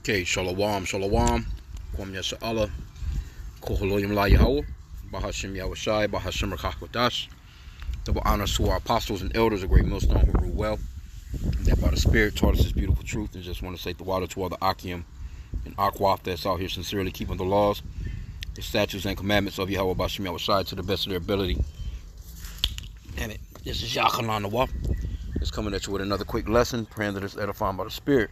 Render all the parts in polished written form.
Okay, shalom, shalom. Kwam Yasha Allah. Koholoyim La Yahweh. Bahashim Yahushai, Bahashim Rakakwadash. Double honors to our apostles and elders, a great millstone who rule well. And that by the Spirit taught us this beautiful truth. And just want to say the water to all the H.I.M and Akwaf that's out here sincerely keeping the laws, the statutes and commandments of Yahweh Bahashim Yahushai to the best of their ability. Damn it. This is Yachanan the Wap. It's coming at you with another quick lesson, praying that it's edifying by the Spirit.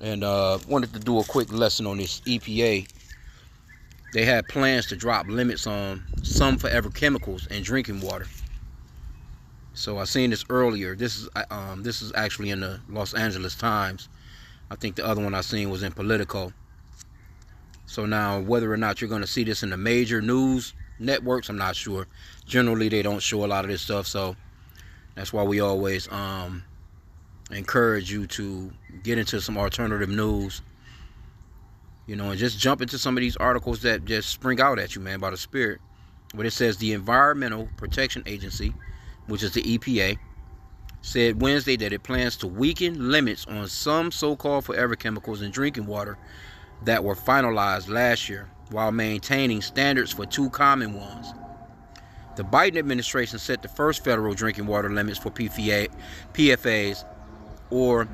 And wanted to do a quick lesson on this EPA. They had plans to drop limits on some forever chemicals in drinking water. So I seen this earlier. This is actually in the Los Angeles Times. I think the other one I seen was in Politico. So now whether or not you're going to see this in the major news networks, I'm not sure. Generally, they don't show a lot of this stuff. So that's why we always encourage you to get into some alternative news, you know, and just jump into some of these articles that just spring out at you, man, by the Spirit. But it says the Environmental Protection Agency, which is the EPA, said Wednesday that it plans to weaken limits on some so-called forever chemicals in drinking water that were finalized last year, while maintaining standards for two common ones. The Biden administration set the first federal drinking water limits for PFAs, or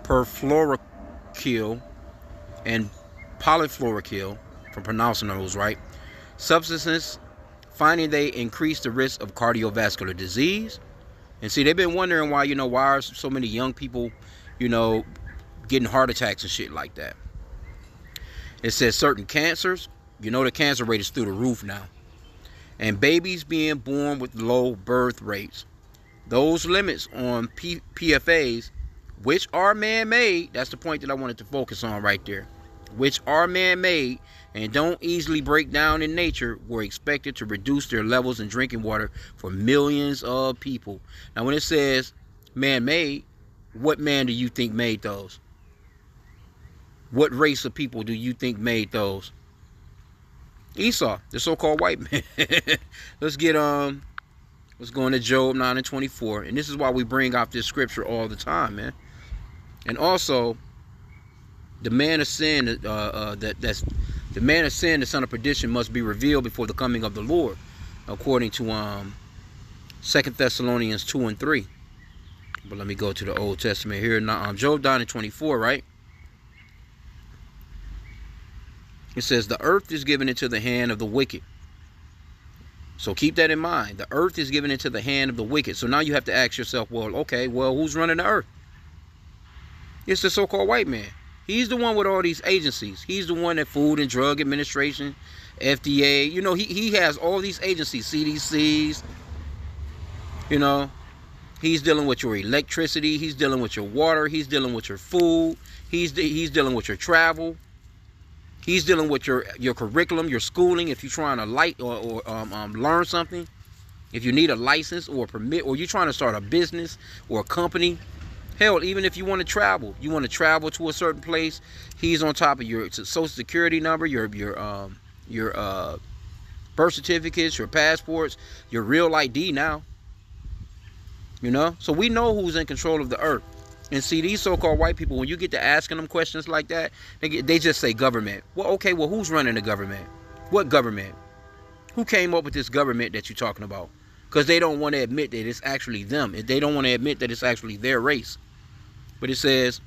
perfluoroalkyl and polyfluoroalkyl, for pronouncing those right, substances, finding they increase the risk of cardiovascular disease. And see, they've been wondering why, why are so many young people, getting heart attacks and shit like that. It says certain cancers, the cancer rate is through the roof now. And babies being born with low birth rates. Those limits on PFAs, which are man-made, that's the point that I wanted to focus on right there, which are man-made and don't easily break down in nature, were expected to reduce their levels in drinking water for millions of people. Now, when it says man-made, what man do you think made those? What race of people do you think made those? Esau, the so-called white man. Let's go into Job 9:24, and this is why we bring out this scripture all the time, man. And also, the man of sin, the son of perdition, must be revealed before the coming of the Lord, according to 2 Thessalonians 2:3. But let me go to the Old Testament here. Now, Job 9:24, right? It says, the earth is given into the hand of the wicked. So keep that in mind. The earth is given into the hand of the wicked. So now you have to ask yourself, who's running the earth? It's the so-called white man. He's the one with all these agencies. He's the one that Food and Drug Administration, FDA, he has all these agencies, CDCs, he's dealing with your electricity, he's dealing with your water, he's dealing with your food, he's dealing with your travel. He's dealing with your curriculum, your schooling. If you're trying to learn something, if you need a license or a permit, or you're trying to start a business or a company, hell, even if you want to travel to a certain place, he's on top of your social security number, your birth certificates, your passports, your real ID now. So we know who's in control of the earth. And see, these so-called white people, when you get to asking them questions like that, they just say government. Well, okay, who's running the government? What government? Who came up with this government that you're talking about? Because they don't want to admit that it's actually them. They don't want to admit that it's actually their race. But it says,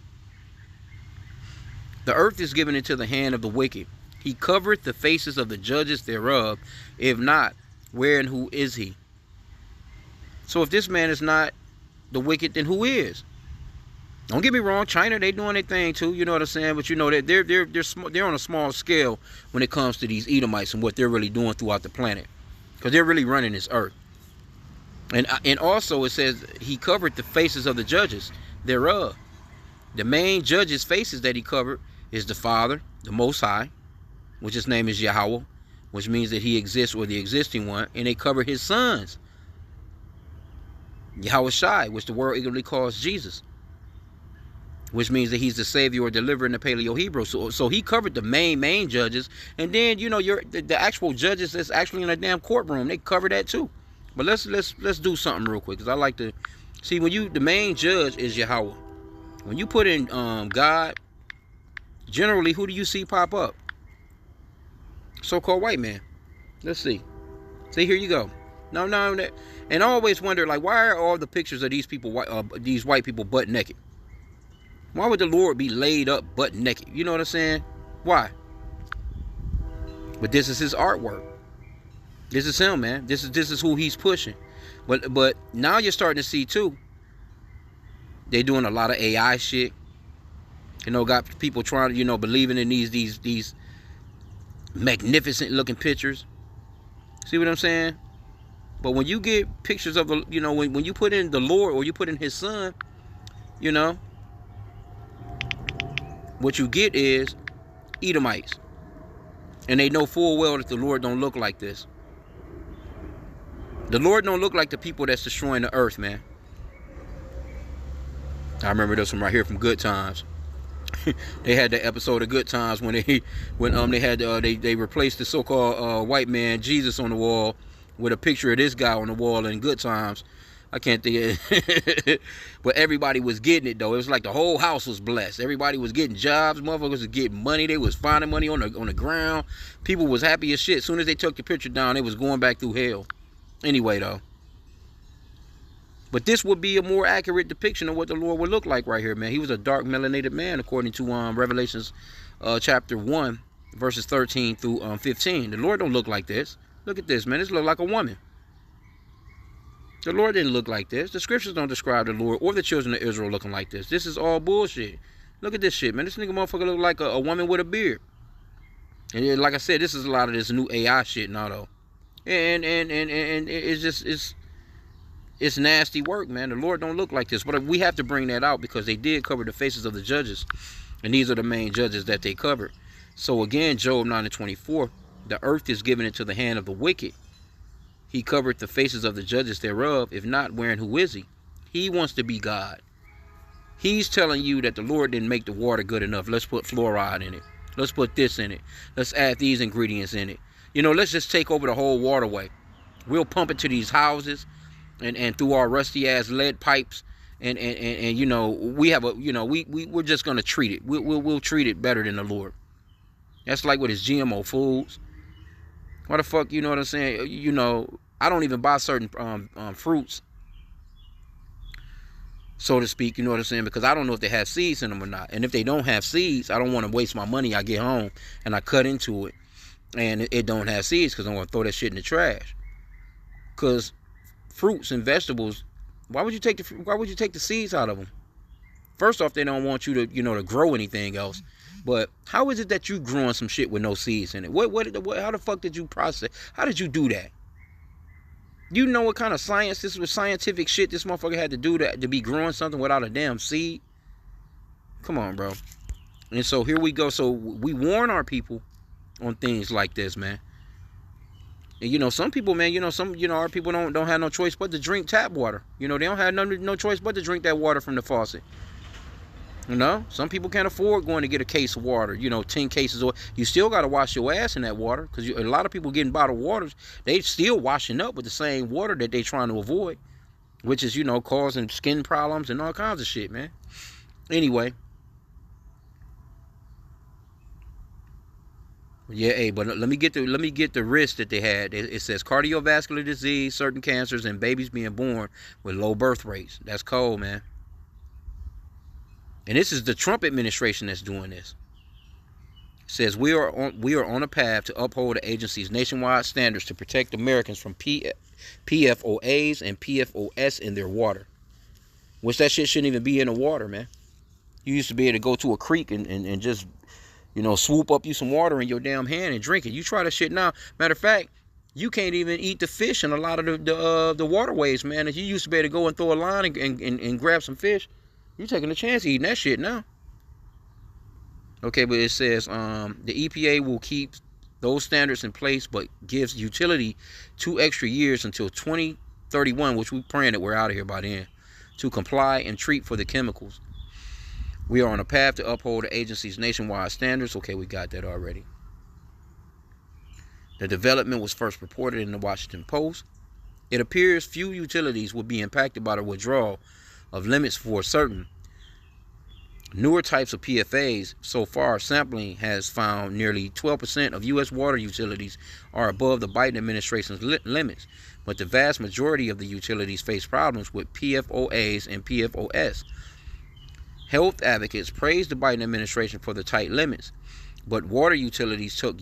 the earth is given into the hand of the wicked. He covereth the faces of the judges thereof. If not, where and who is he? So if this man is not the wicked, then who is? Don't get me wrong, China, they doing their thing too, you know what I'm saying? But that they're on a small scale when it comes to these Edomites and what they're really doing throughout the planet, because they're really running this earth. And also it says he covered the faces of the judges thereof. The main judges' faces that he covered is the Father, the Most High, which his name is Yahweh, which means that he exists, or the existing one, and they cover his sons, Yahushai, which the world ignorantly calls Jesus, which means that he's the savior or deliverer in the Paleo Hebrew. So he covered the main judges, and then the actual judges that's actually in a damn courtroom, they cover that too. But let's do something real quick, because I like to see, when the main judge is Yahweh. When you put in God, generally, who do you see pop up? So-called white man. Let's see. See, here you go. No, and I always wonder, like, why are all the pictures of these people, these white people, butt naked? Why would the Lord be laid up butt naked? You know what I'm saying? Why? But this is his artwork. This is him, man. This is who he's pushing. But now you're starting to see too. They doing a lot of AI shit. You know, got people trying to, you know, believing in these magnificent looking pictures. See what I'm saying? But when you get pictures of the, you know, when you put in the Lord or you put in his son, you know, what you get is Edomites. And they know full well that the Lord don't look like this. The Lord don't look like the people that's destroying the earth, man. I remember this one right here from Good Times. They had the episode of Good Times when they replaced the so-called white man Jesus on the wall with a picture of this guy on the wall in Good Times. I can't think of it. But everybody was getting it, though. It was like the whole house was blessed. Everybody was getting jobs. Motherfuckers was getting money. They was finding money on the ground. People was happy as shit. As soon as they took the picture down, they was going back through hell. Anyway, though. But this would be a more accurate depiction of what the Lord would look like right here, man. He was a dark melanated man, according to Revelations chapter 1, verses 13 through 15. The Lord don't look like this. Look at this, man. This look like a woman. The Lord didn't look like this. The scriptures don't describe the Lord or the children of Israel looking like this. This is all bullshit. Look at this shit, man. This nigga motherfucker look like a woman with a beard. And like I said, this is a lot of this new AI shit now, though. And it's just, it's nasty work, man. The Lord don't look like this. But we have to bring that out because they did cover the faces of the judges. And these are the main judges that they covered. So again, Job 9:24, the earth is given into the hand of the wicked. He covered the faces of the judges thereof. If not, wherein who is he? He wants to be God. He's telling you that the Lord didn't make the water good enough. Let's put fluoride in it. Let's put this in it. Let's add these ingredients in it. You know, let's just take over the whole waterway. We'll pump it to these houses and through our rusty ass lead pipes. And you know, we have a, you know, we're just going to treat it. We'll treat it better than the Lord. That's like with his GMO foods. Why the fuck, you know what I'm saying? You know, I don't even buy certain fruits, so to speak, you know what I'm saying? Because I don't know if they have seeds in them or not. And if they don't have seeds, I don't want to waste my money. I get home and I cut into it and it don't have seeds because I'm going to throw that shit in the trash. Because fruits and vegetables, why would you take the seeds out of them? First off, they don't want you to, you know, to grow anything else. But how is it that you growing some shit with no seeds in it? How the fuck did you process? How did you do that? You know what kind of science, this was scientific shit this motherfucker had to do to be growing something without a damn seed? Come on, bro. And so here we go. So we warn our people on things like this, man. And you know, some people, man, you know, our people don't have no choice but to drink tap water. You know, they don't have no choice but to drink that water from the faucet. You know, some people can't afford going to get a case of water, you know, 10 cases. Or you still got to wash your ass in that water because a lot of people getting bottled waters. They still washing up with the same water that they trying to avoid, which is, you know, causing skin problems and all kinds of shit, man. Anyway. Yeah, hey, but let me get the risk that they had. It says cardiovascular disease, certain cancers, and babies being born with low birth rates. That's cold, man. And this is the Trump administration that's doing this. It says we are on a path to uphold the agency's nationwide standards to protect Americans from PFOAs and PFOS in their water. Which that shit shouldn't even be in the water, man. You used to be able to go to a creek and just, you know, swoop up you some water in your damn hand and drink it. You try that shit now. Matter of fact, you can't even eat the fish in a lot of the waterways, man. If you used to be able to go and throw a line and grab some fish, you're taking a chance eating that shit now. Okay, but it says the EPA will keep those standards in place, but gives utility 2 extra years until 2031, which we're praying that we're out of here by then, to comply and treat for the chemicals. We are on a path to uphold the agency's nationwide standards. Okay, we got that already. The development was first reported in the Washington Post. It appears few utilities will be impacted by the withdrawal of limits for certain Newer types of PFAs, so far sampling has found nearly 12% of U.S. water utilities are above the Biden administration's limits, but the vast majority of the utilities face problems with PFOAs and PFOS. Health advocates praised the Biden administration for the tight limits, but water utilities took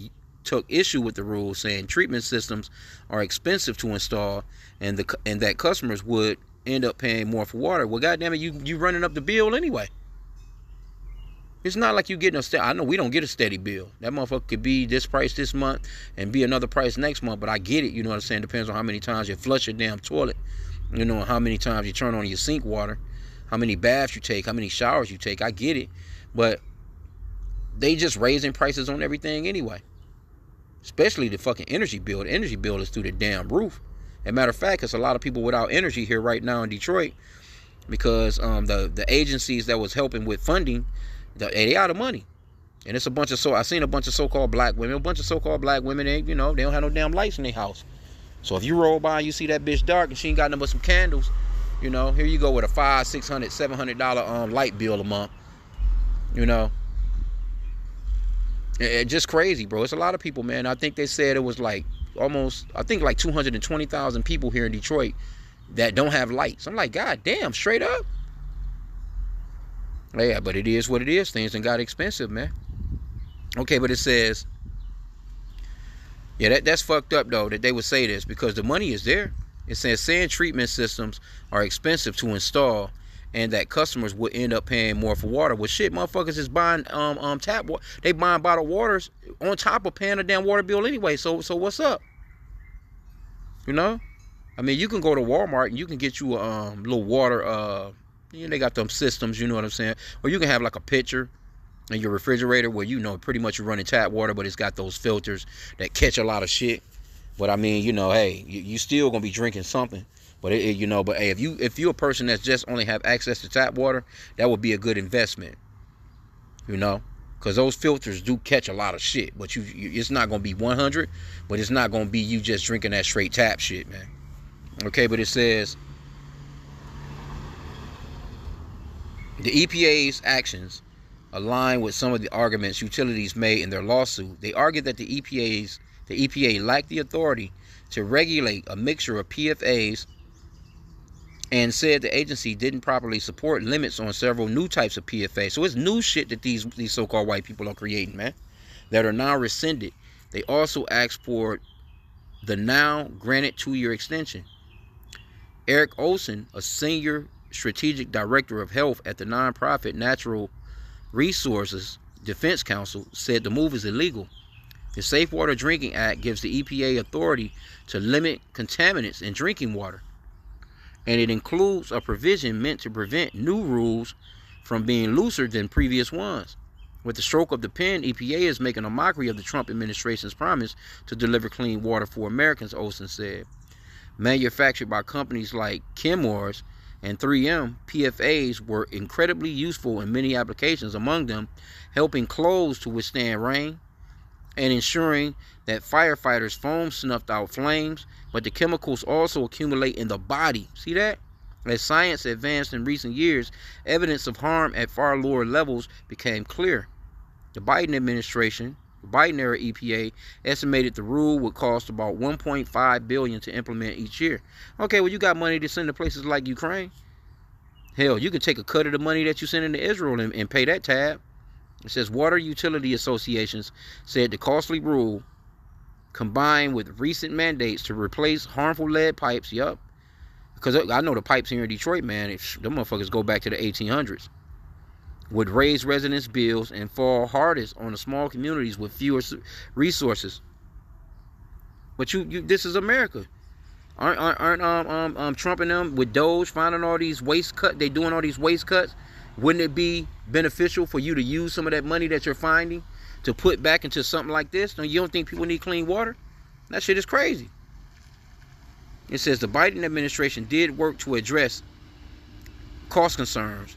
issue with the rules, saying treatment systems are expensive to install and that customers would end up paying more for water. Well, goddamn it, you running up the bill anyway. It's not like you getting a steady. I know we don't get a steady bill. That motherfucker could be this price this month and be another price next month, but I get it. You know what I'm saying? Depends on how many times you flush your damn toilet. You know, how many times you turn on your sink water, how many baths you take, how many showers you take. I get it. But they just raising prices on everything anyway. Especially the fucking energy bill. The energy bill is through the damn roof. As a matter of fact, there's a lot of people without energy here right now in Detroit because the agencies that was helping with funding, they out of money. And it's a bunch of I seen a bunch of so-called black women. A bunch of so-called black women, they don't have no damn lights in their house. So if you roll by and you see that bitch dark and she ain't got nothing but some candles, here you go with a $500, $600, $700 light bill a month. It's just crazy, bro. It's a lot of people, man. I think they said it was like 220,000 people here in Detroit that don't have lights. I'm like, God damn, straight up. Yeah, but it is what it is. Things done got expensive, man. Okay, but it says, yeah, that's fucked up, though, that they would say this because the money is there. It says sand treatment systems are expensive to install and that customers would end up paying more for water. Well, shit, motherfuckers is buying tap water. They buying bottled waters on top of paying a damn water bill anyway. So what's up? I mean, you can go to Walmart and you can get you a little water. They got them systems, you know what I'm saying? Or you can have like a pitcher in your refrigerator where pretty much you're running tap water, but it's got those filters that catch a lot of shit. But I mean, hey, you still gonna be drinking something. But but hey, if you're a person that's just only have access to tap water, that would be a good investment. Because those filters do catch a lot of shit. But it's not gonna be 100, but it's not gonna be you just drinking that straight tap shit, man. Okay, but it says the EPA's actions align with some of the arguments utilities made in their lawsuit. They argued that the EPA lacked the authority to regulate a mixture of PFAs and said the agency didn't properly support limits on several new types of PFA. So it's new shit that these so-called white people are creating, man, that are now rescinded. They also asked for the now granted 2-year extension. Eric Olson, a senior strategic director of health at the nonprofit Natural Resources Defense Council, said the move is illegal. The Safe Water Drinking Act gives the EPA authority to limit contaminants in drinking water, and it includes a provision meant to prevent new rules from being looser than previous ones. With the stroke of the pen, EPA is making a mockery of the Trump administration's promise to deliver clean water for Americans, Olson said. Manufactured by companies like Chemours and 3M, PFAs were incredibly useful in many applications, among them helping clothes to withstand rain and ensuring that firefighters' foam snuffed out flames, but the chemicals also accumulate in the body. See that? As science advanced in recent years, evidence of harm at far lower levels became clear. The Biden administration, the Biden-era EPA, estimated the rule would cost about $1.5 billion to implement each year. Okay, well, you got money to send to places like Ukraine. Hell, you can take a cut of the money that you send into Israel and pay that tab. It says water utility associations said the costly rule, combined with recent mandates to replace harmful lead pipes, because I know the pipes here in Detroit, man, them motherfuckers go back to the 1800s, would raise residents' bills and fall hardest on the small communities with fewer resources. But this is America. Aren't Trump and them with Doge finding all these waste cuts? They doing all these waste cuts. Wouldn't it be beneficial for you to use some of that money that you're finding to put back into something like this? No, you don't think people need clean water? That shit is crazy. It says the Biden administration did work to address cost concerns.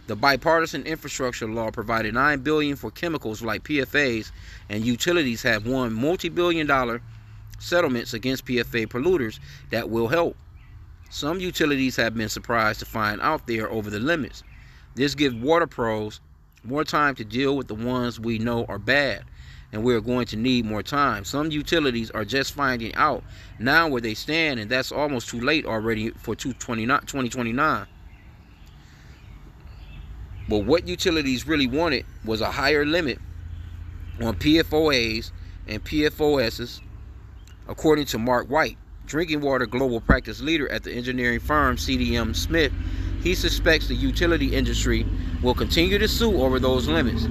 The bipartisan infrastructure law provided $9 billion for chemicals like PFAs, and utilities have won multi-billion-dollar settlements against PFA polluters that will help. Some utilities have been surprised to find out they are over the limits. This gives water pros More time to deal with the ones we know are bad, and we're going to need more time. Some utilities are just finding out now where they stand, and that's almost too late already for 2029. But what utilities really wanted was a higher limit on PFOAs and PFOSs, according to Mark White, drinking water global practice leader at the engineering firm CDM Smith. He suspects the utility industry will continue to sue over those limits.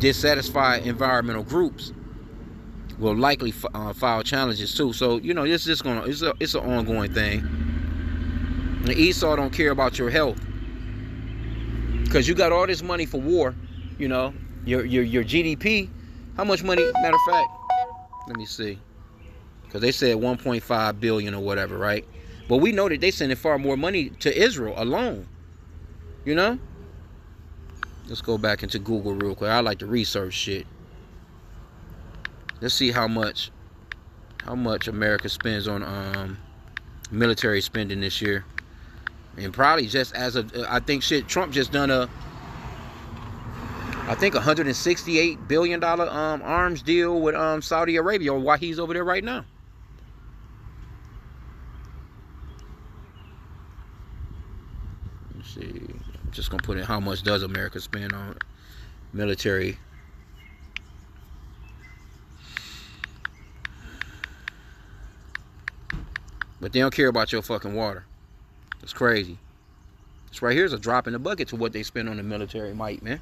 Dissatisfied environmental groups will likely file challenges too. So it's just it's an ongoing thing. And Esau don't care about your health, because you got all this money for war. Your GDP. How much money? Matter of fact, let me see, because they said 1.5 billion or whatever, right? But we know that they sending far more money to Israel alone. Let's go back into Google real quick. I like to research shit. Let's see how much America spends on military spending this year. And probably just as of, I think Trump just done $168 billion arms deal with Saudi Arabia, while he's over there right now. Let's see. I'm just gonna put in how much does America spend on military. But they don't care about your fucking water. It's crazy. This right here is a drop in the bucket to what they spend on the military might, man.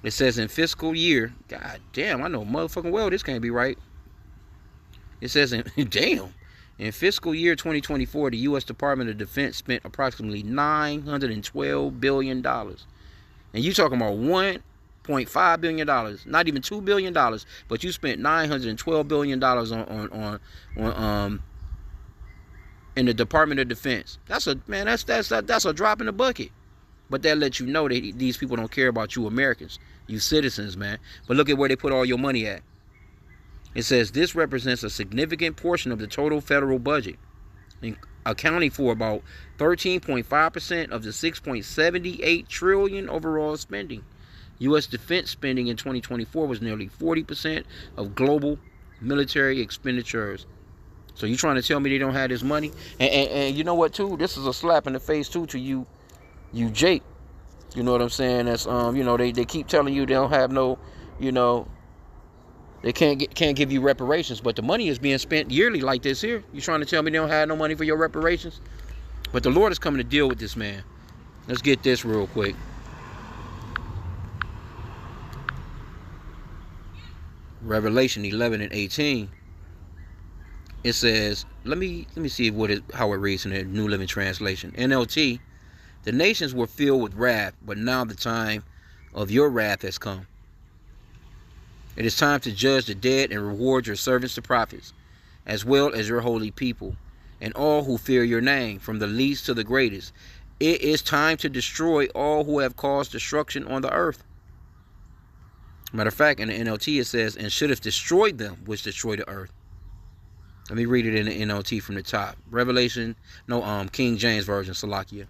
It says in fiscal year, god damn, I know motherfucking well this can't be right. It says in fiscal year 2024, the U.S. Department of Defense spent approximately $912 billion. And you talking about $1.5 billion, not even $2 billion, but you spent $912 billion on in the Department of Defense. That's a drop in the bucket. But that lets you know that these people don't care about you Americans, you citizens, man. But look at where they put all your money at. It says this represents a significant portion of the total federal budget, accounting for about 13.5% of the $6.78 trillion overall spending. U.S. defense spending in 2024 was nearly 40% of global military expenditures. So you trying to tell me they don't have this money? And you know what, too? This is a slap in the face, too, to you Jake. You know what I'm saying? That's they keep telling you they don't have no, they can't give you reparations, but the money is being spent yearly like this here. You trying to tell me they don't have no money for your reparations? But the Lord is coming to deal with this, man. Let's get this real quick. Revelation 11 and 18. It says, let me see how it reads in the New Living Translation. NLT. The nations were filled with wrath, but now the time of your wrath has come. It is time to judge the dead and reward your servants the prophets, as well as your holy people, and all who fear your name, from the least to the greatest. It is time to destroy all who have caused destruction on the earth. Matter of fact, in the NLT it says, and should have destroyed them which destroy the earth. Let me read it in the NLT from the top. King James Version, Salakia.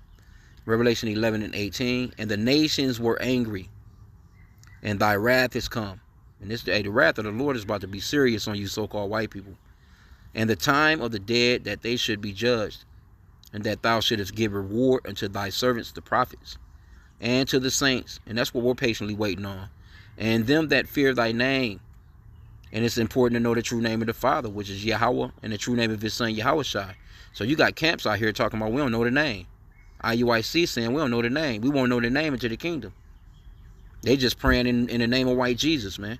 Revelation 11 and 18. And the nations were angry, and thy wrath is come. And the wrath of the Lord is about to be serious on you so-called white people. And the time of the dead that they should be judged, and that thou shouldest give reward unto thy servants the prophets, and to the saints. And that's what we're patiently waiting on. And them that fear thy name. And it's important to know the true name of the Father, which is Yahweh, and the true name of his son, Yahushua. So you got camps out here talking about we don't know the name. IUIC saying we don't know the name. We won't know the name into the kingdom. They just praying in the name of white Jesus, man.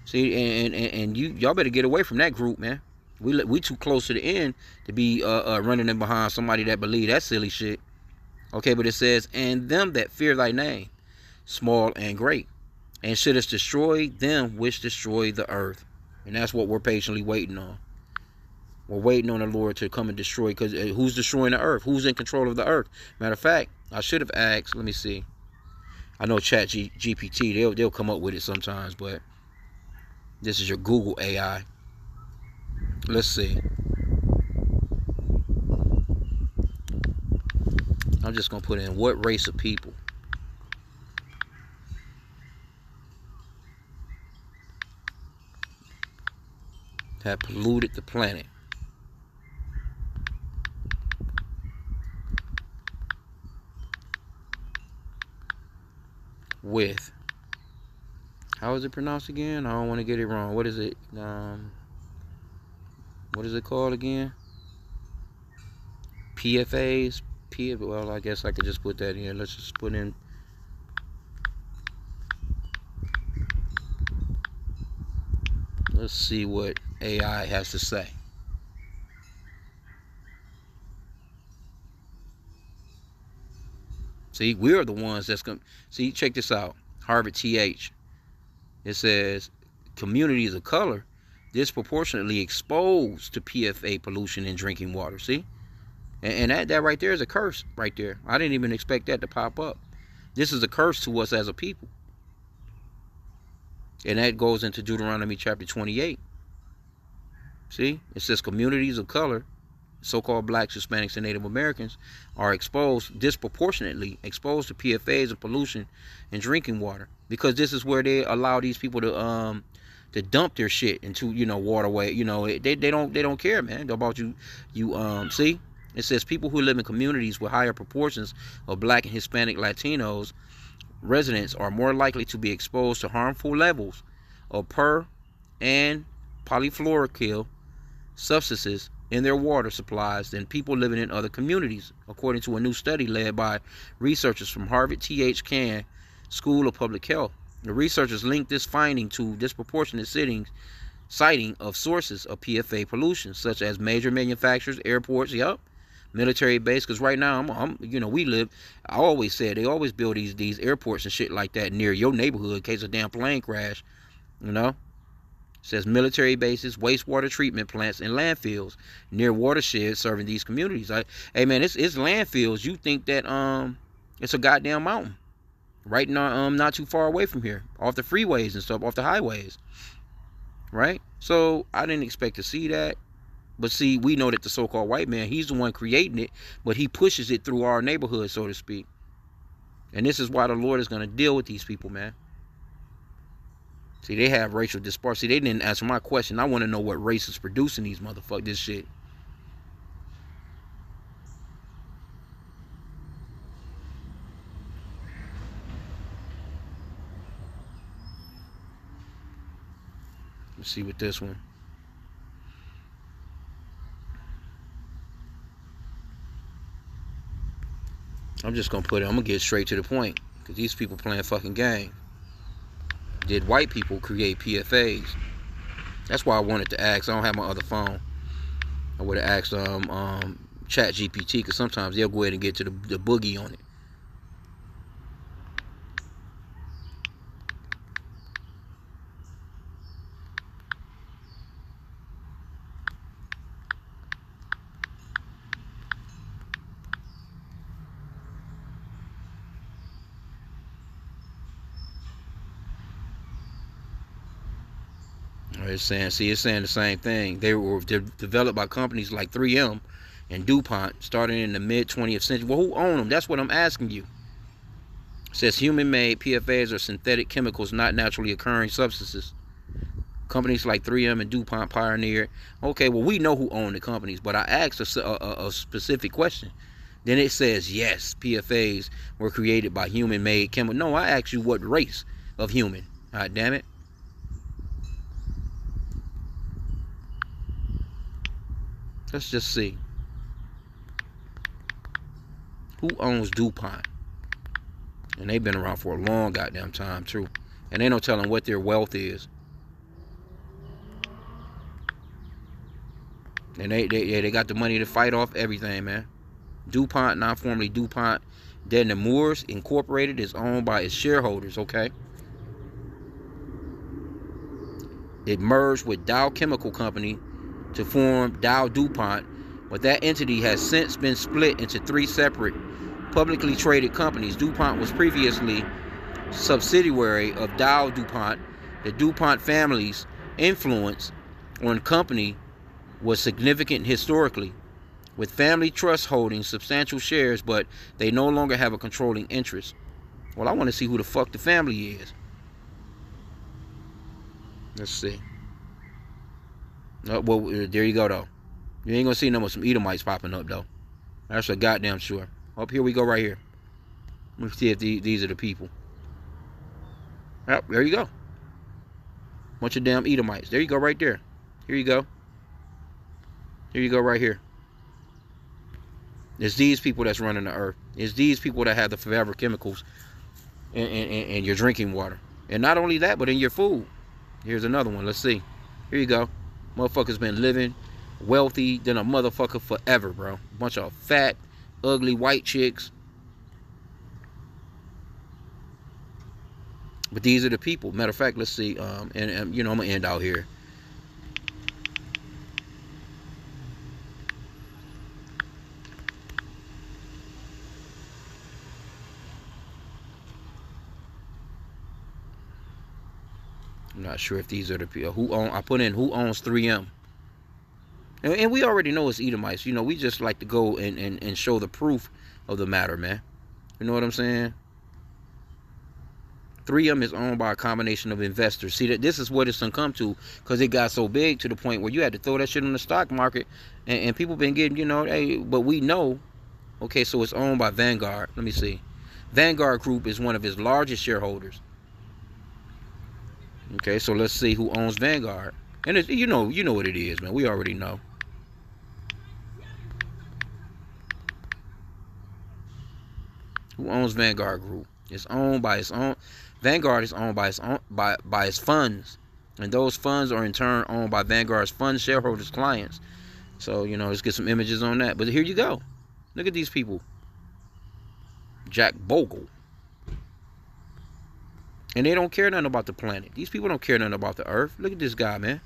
See, and y'all better get away from that group, man. We too close to the end to be running in behind somebody that believe that silly shit. Okay, but it says, and them that fear thy name, small and great, and shouldest destroy them which destroy the earth. And that's what we're patiently waiting on. We're waiting on the Lord to come and destroy, because who's destroying the earth? Who's in control of the earth? Matter of fact, I should have asked, let me see. I know GPT, they'll come up with it sometimes, but this is your Google AI. Let's see. I'm just going to put in what race of people have polluted the planet with, how is it pronounced again? I don't want to get it wrong. What is it? What is it called again? PFAs? Well, I guess I could just put that in. Let's just put in. Let's see what AI has to say. See, we're the ones that's going to... See, check this out. Harvard TH. It says, communities of color disproportionately exposed to PFA pollution in drinking water. See? And that right there is a curse right there. I didn't even expect that to pop up. This is a curse to us as a people. And that goes into Deuteronomy chapter 28. See? It says communities of color, so-called blacks, Hispanics, and Native Americans, are disproportionately exposed to PFAs and pollution in drinking water, because this is where they allow these people to dump their shit into, waterway. They don't care, man, about you. See, it says people who live in communities with higher proportions of black and Hispanic Latinos residents are more likely to be exposed to harmful levels of per and polyfluoroalkyl substances in their water supplies than people living in other communities, according to a new study led by researchers from Harvard T.H. School of Public Health. The researchers linked this finding to disproportionate citing of sources of PFA pollution, such as major manufacturers, airports, military base. Because right now, we live. I always said they always build these airports and shit like that near your neighborhood in case a damn plane crash. It says military bases, wastewater treatment plants, and landfills near watersheds serving these communities. Hey man, it's landfills. You think that it's a goddamn mountain right now, not too far away from here, off the freeways and stuff, off the highways, right? So I didn't expect to see that. But see, we know that the so-called white man, he's the one creating it, but he pushes it through our neighborhood, so to speak. And this is why the Lord is going to deal with these people, man. See, they have racial disparity. See, they didn't answer my question. I want to know what race is producing these this shit. Let's see with this one. I'm just going to I'm going to get straight to the point, because these people playing fucking game. Did white people create PFAs? That's why I wanted to ask. I don't have my other phone. I would have asked Chat GPT, because sometimes they'll go ahead and get to the boogie on it. It's saying the same thing. They were developed by companies like 3M and DuPont starting in the mid-20th century. Well, who owned them? That's what I'm asking you. It says human-made PFAs are synthetic chemicals, not naturally occurring substances. Companies like 3M and DuPont pioneered. Okay, well, we know who owned the companies, but I asked a specific question. Then it says, yes, PFAs were created by human-made chemicals. No, I asked you what race of human. God damn it. Let's just see. Who owns DuPont? And they've been around for a long goddamn time, too. And they no telling what their wealth is. And they got the money to fight off everything, man. DuPont, not formerly DuPont Dead Moores Incorporated, is owned by its shareholders, okay? It merged with Dow Chemical Company to form Dow DuPont, but that entity has since been split into 3 separate publicly traded companies. DuPont was previously subsidiary of Dow DuPont. The DuPont family's influence on the company was significant historically, with family trust holding substantial shares, but they no longer have a controlling interest. Well, I want to see who the fuck the family is. Let's see. Well, there you go, though. You ain't gonna see no some Edomites popping up, though. That's for goddamn sure. Up here we go right here. Let me see if these are the people. Yep, there you go. Bunch of damn Edomites. There you go right there. Here you go. Here you go right here. It's these people that's running the earth. It's these people that have the forever chemicals in your drinking water. And not only that, but in your food. Here's another one. Let's see. Here you go. Motherfuckers been living wealthy than a motherfucker forever, bro. Bunch of fat, ugly white chicks. But these are the people. Matter of fact, let's see. And you know, I'm gonna end out here. I'm not sure if these are the people who own. I put in who owns 3M, and we already know it's Edomites. You know, we just like to go and show the proof of the matter, man. You know what I'm saying? 3M is owned by a combination of investors. See, that this is what it's gonna come to, because it got so big to the point where you had to throw that shit on the stock market, and people been getting, you know, hey, but we know, okay, so it's owned by Vanguard. Let me see. Vanguard Group is one of his largest shareholders. Okay, so let's see who owns Vanguard. And it's, you know what it is, man. We already know. Who owns Vanguard Group? It's owned by its own. Vanguard is owned by its own by its funds, and those funds are in turn owned by Vanguard's fund shareholders' clients. So, you know, let's get some images on that. But here you go. Look at these people. Jack Bogle. And they don't care nothing about the planet. These people don't care nothing about the earth. Look at this guy, man.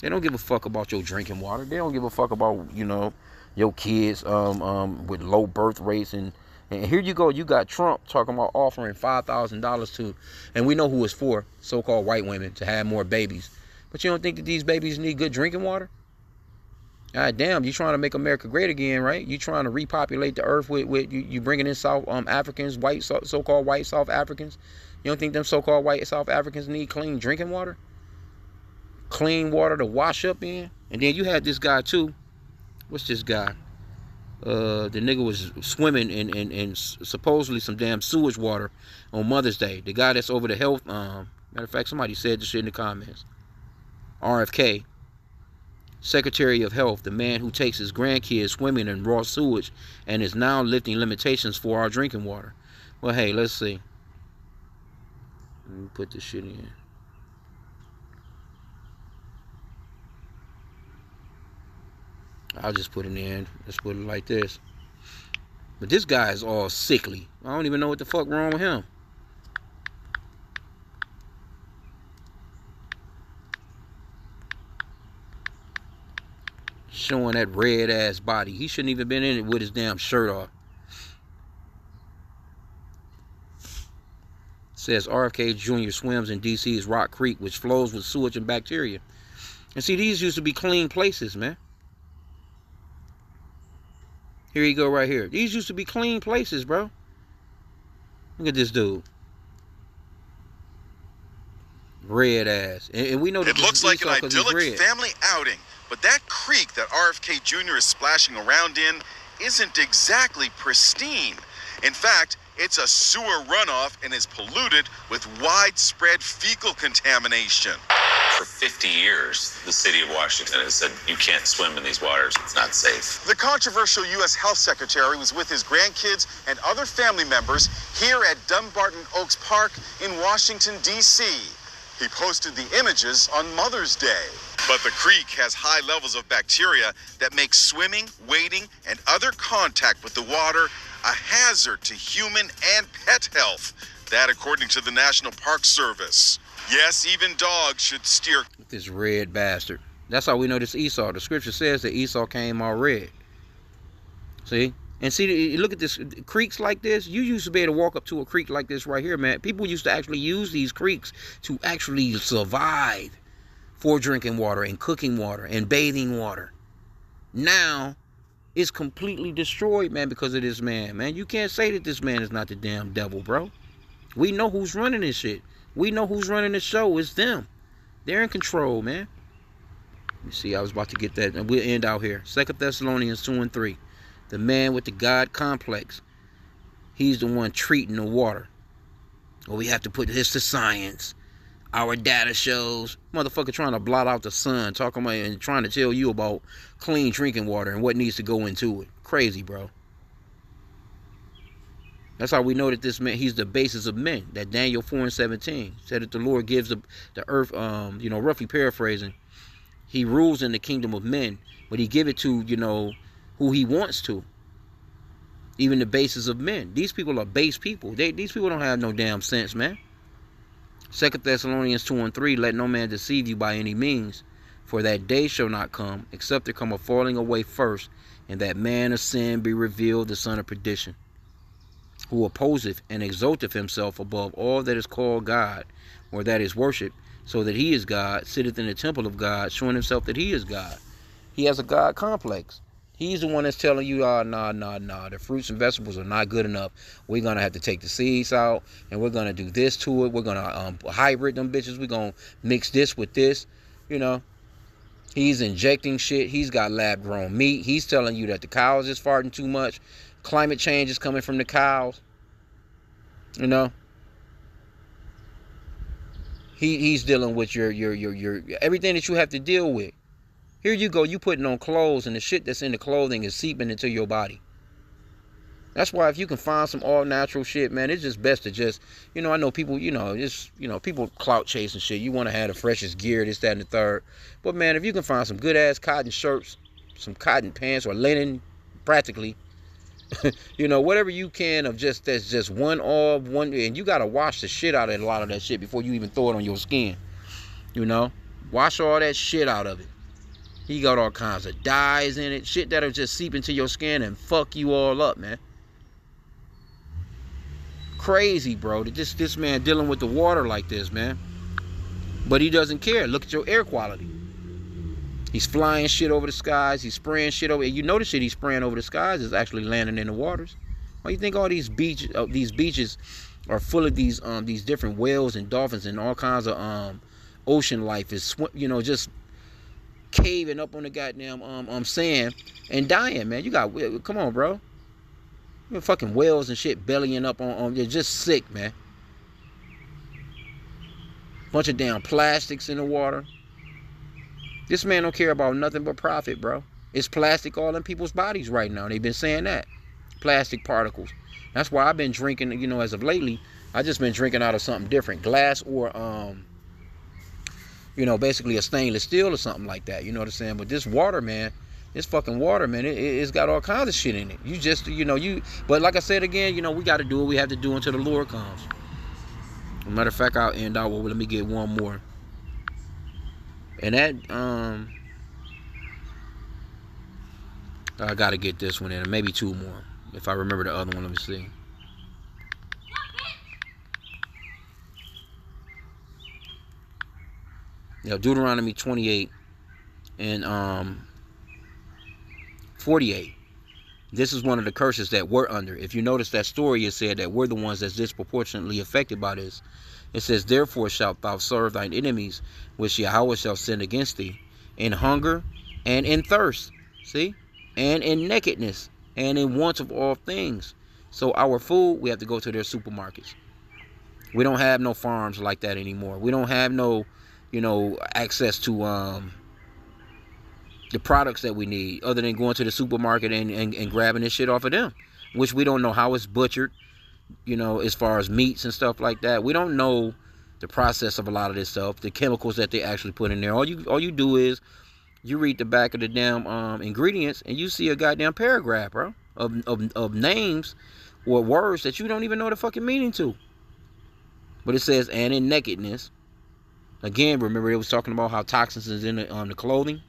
They don't give a fuck about your drinking water. They don't give a fuck about, you know, your kids with low birth rates. And here you go. You got Trump talking about offering $5,000 to, and we know who it's for, so-called white women, to have more babies. But you don't think that these babies need good drinking water? God damn, you trying to make America great again, right? You trying to repopulate the earth with you bringing in South Africans, white so-called white South Africans. You don't think them so-called white South Africans need clean drinking water? Clean water to wash up in? And then you had this guy too. What's this guy? The nigga was swimming in supposedly some damn sewage water on Mother's Day. The guy that's over the health, matter of fact, somebody said this shit in the comments. RFK, Secretary of Health, the man who takes his grandkids swimming in raw sewage and is now lifting limitations for our drinking water. Well, hey, let's see. Let me put this shit in. I'll just put it in. Let's put it like this. But this guy is all sickly. I don't even know what the fuck wrong with him. Showing that red ass body. He shouldn't even been in it with his damn shirt off. Says RFK Jr. swims in DC's Rock Creek, which flows with sewage and bacteria. And see, these used to be clean places, man. Here you go right here. These used to be clean places, bro. Look at this dude. Red ass. And we know that it looks like an idyllic family outing, but that creek that RFK Jr. is splashing around in isn't exactly pristine. In fact, it's a sewer runoff and is polluted with widespread fecal contamination. For 50 years, the city of Washington has said you can't swim in these waters. It's not safe. The controversial U.S. Health Secretary was with his grandkids and other family members here at Dumbarton Oaks Park in Washington, D.C. He posted the images on Mother's Day. But the creek has high levels of bacteria that make swimming, wading, and other contact with the water a hazard to human and pet health. That according to the National Park Service. Yes, even dogs should steer. This red bastard. That's how we know this Esau. The scripture says that Esau came all red. See? And see, look at this. Creeks like this. You used to be able to walk up to a creek like this right here, man. People used to actually use these creeks to actually survive for drinking water and cooking water and bathing water. Now, it's completely destroyed, man, because of this man, man. You can't say that this man is not the damn devil, bro. We know who's running this shit. We know who's running the show. It's them. They're in control, man. You see, I was about to get that, and we'll end out here. 2 Thessalonians 2 and 3. The man with the God complex, he's the one treating the water. Well, we have to put this to science. Our data shows. Motherfucker trying to blot out the sun, talking about and trying to tell you about clean drinking water and what needs to go into it. Crazy, bro. That's how we know that this man, he's the basis of men. That Daniel 4 and 17 said that the Lord gives the earth, roughly paraphrasing, he rules in the kingdom of men, but he give it to, who he wants to. Even the basis of men. These people are base people. These people don't have no damn sense, man. 2 Thessalonians 2 and 3, let no man deceive you by any means, for that day shall not come, except there come a falling away first, and that man of sin be revealed, the son of perdition, who opposeth and exalteth himself above all that is called God, or that is worshipped, so that he is God, sitteth in the temple of God, showing himself that he is God. He has a God complex. He's the one that's telling you, nah, the fruits and vegetables are not good enough. We're going to have to take the seeds out, and we're going to do this to it. We're going to hybrid them bitches. We're going to mix this with this, He's injecting shit. He's got lab-grown meat. He's telling you that the cows is farting too much. Climate change is coming from the cows, He's dealing with your everything that you have to deal with. Here you go, you putting on clothes, and the shit that's in the clothing is seeping into your body. That's why if you can find some all natural shit, man, it's just best to just, I know people, people clout chase and shit. You want to have the freshest gear, this, that, and the third. But man, if you can find some good ass cotton shirts, some cotton pants or linen, practically, whatever you can of that's just one, and you got to wash the shit out of a lot of that shit before you even throw it on your skin. Wash all that shit out of it. He got all kinds of dyes in it. Shit that'll just seep into your skin and fuck you all up, man. Crazy, bro. This man dealing with the water like this, man. But he doesn't care. Look at your air quality. He's flying shit over the skies. He's spraying shit over. You know the shit he's spraying over the skies is actually landing in the waters. Why you think all these beaches are full of these different whales and dolphins and all kinds of ocean life is just caving up on the goddamn sand and dying, man. Come on, bro. You fucking whales and shit bellying up on they're just sick, man. Bunch of damn plastics in the water. This man don't care about nothing but profit, bro. It's plastic all in people's bodies right now. They've been saying that. Plastic particles. That's why I've been drinking, as of lately, I just been drinking out of something different. Glass or basically a stainless steel or something like that. You know what I'm saying? But this water, man, this fucking water, man, it's got all kinds of shit in it. You just, but like I said again, we got to do what we have to do until the Lord comes. As a matter of fact, I'll end out with, let me get one more. And that, I got to get this one in, and maybe two more. If I remember the other one, let me see. Deuteronomy 28 and 48. This is one of the curses that we're under. If you notice that story, it said that we're the ones that's disproportionately affected by this. It says, therefore shalt thou serve thine enemies, which Yahweh shall send against thee, in hunger and in thirst. See? And in nakedness and in want of all things. So our food, we have to go to their supermarkets. We don't have no farms like that anymore. We don't have no, access to the products that we need other than going to the supermarket and grabbing this shit off of them, which we don't know how it's butchered, as far as meats and stuff like that. We don't know the process of a lot of this stuff, the chemicals that they actually put in there. All you do is you read the back of the damn ingredients and you see a goddamn paragraph, bro, of names or words that you don't even know the fucking meaning to. But it says, and in nakedness. Again, remember it was talking about how toxins is in the clothing.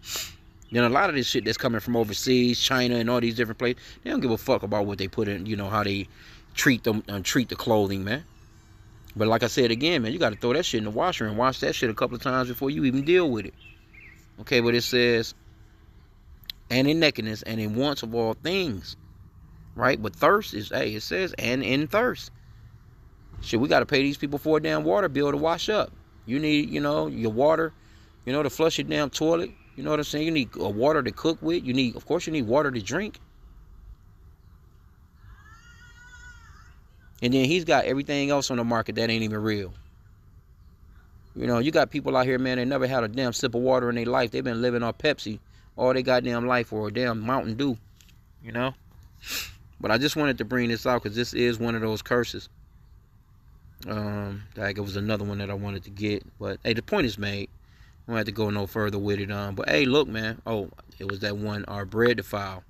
Then a lot of this shit that's coming from overseas, China and all these different places, they don't give a fuck about what they put in, how they treat the clothing, man. But like I said again, man, you got to throw that shit in the washer and wash that shit a couple of times before you even deal with it. Okay, but it says, and in nakedness and in wants of all things, right? But thirst is, it says, and in thirst. Shit, we got to pay these people for a damn water bill to wash up. You need, your water, to flush your damn toilet. You know what I'm saying? You need water to cook with. Of course, you need water to drink. And then he's got everything else on the market that ain't even real. You know, you got people out here, man, they never had a damn sip of water in their life. They've been living on Pepsi all their goddamn life, or a damn Mountain Dew, you know? But I just wanted to bring this out because this is one of those curses. Like it was another one that I wanted to get. But, hey, the point is made. I don't have to go no further with it. But, hey, look, man. Oh, it was that one, our bread defile.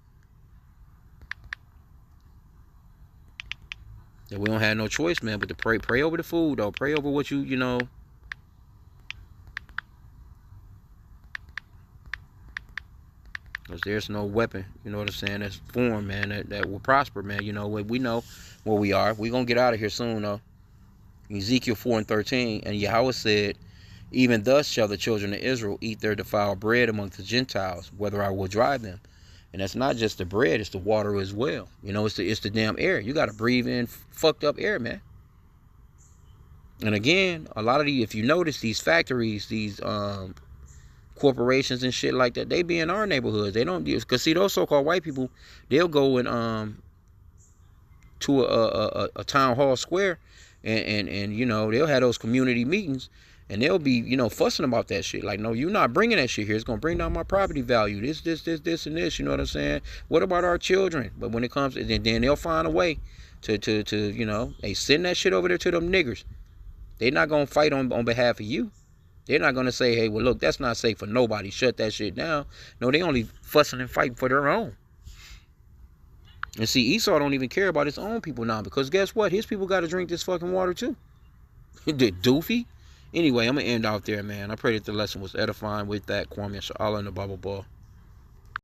That we don't have no choice, man, but to pray over the food, though. Pray over what you know. Because there's no weapon, you know what I'm saying, that's formed, man, that will prosper, man. You know, we know where we are. We're going to get out of here soon, though. Ezekiel 4:13, and Yahweh said, even thus shall the children of Israel eat their defiled bread among the Gentiles, whether I will drive them. And that's not just the bread, it's the water as well. You know, it's the damn air. You got to breathe in fucked up air, man. And again, a lot of if you notice, these factories, these corporations and shit like that, they be in our neighborhoods. They don't, because see, those so-called white people, they'll go and to a town hall square and you know, they'll have those community meetings and they'll be, you know, fussing about that shit. Like, no, you're not bringing that shit here. It's gonna bring down my property value. This and this. You know what I'm saying? What about our children? But when it comes, then they'll find a way to you know, they send that shit over there to them niggers. They're not gonna fight on behalf of you. They're not going to say, hey, well, look, that's not safe for nobody. Shut that shit down. No, they only fussing and fighting for their own. And see, Esau don't even care about his own people now. Because guess what? His people got to drink this fucking water too. The doofy. Anyway, I'm going to end out there, man. I pray that the lesson was edifying with that. Kwame Sha'Allah and the Bible Ball.